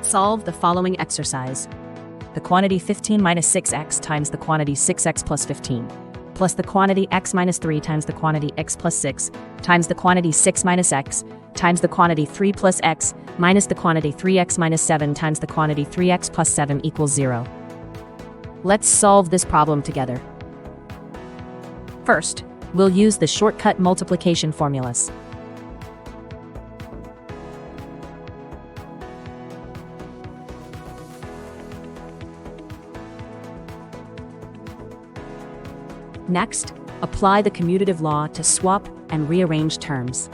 Solve the following exercise. The quantity 15 minus 6x times the quantity 6x plus 15, plus the quantity x minus 3 times the quantity x plus 6, times the quantity 6 minus x, times the quantity 3 plus x, minus the quantity 3x minus 7 times the quantity 3x plus 7 equals 0. Let's solve this problem together. First, we'll use the shortcut multiplication formulas. Next, apply the commutative law to swap and rearrange terms.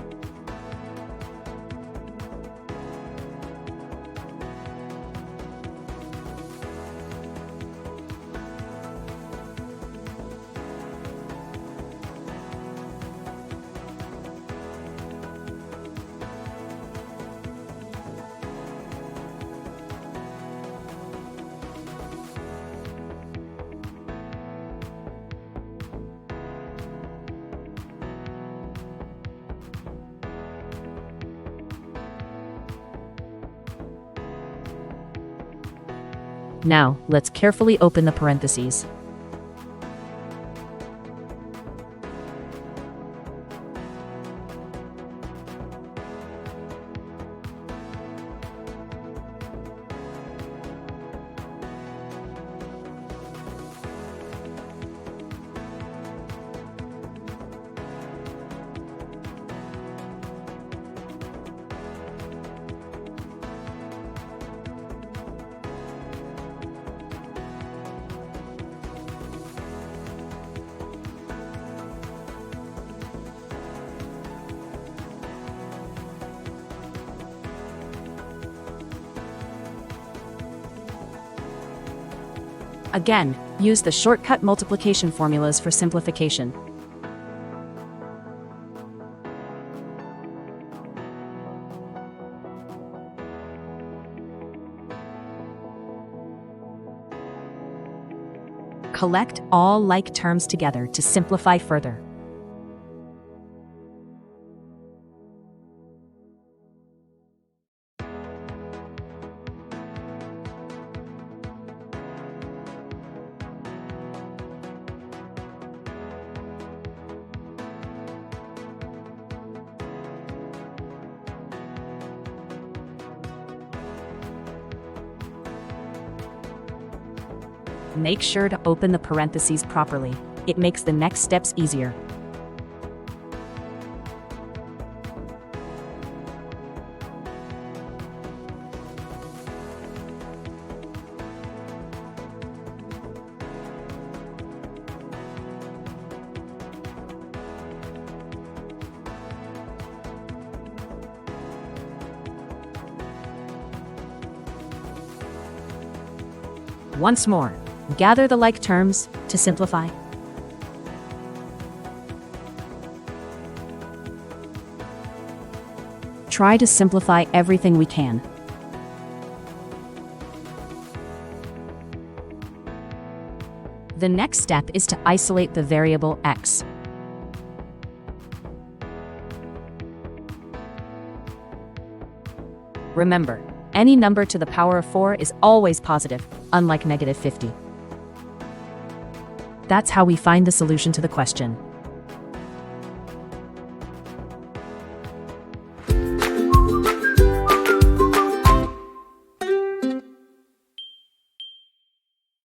Now, let's carefully open the parentheses. Again, use the shortcut multiplication formulas for simplification. Collect all like terms together to simplify further. Make sure to open the parentheses properly. It makes the next steps easier. Once more, gather the like terms to simplify. Try to simplify everything we can. The next step is to isolate the variable x. Remember, any number to the power of 4 is always positive, unlike negative 50. That's how we find the solution to the question.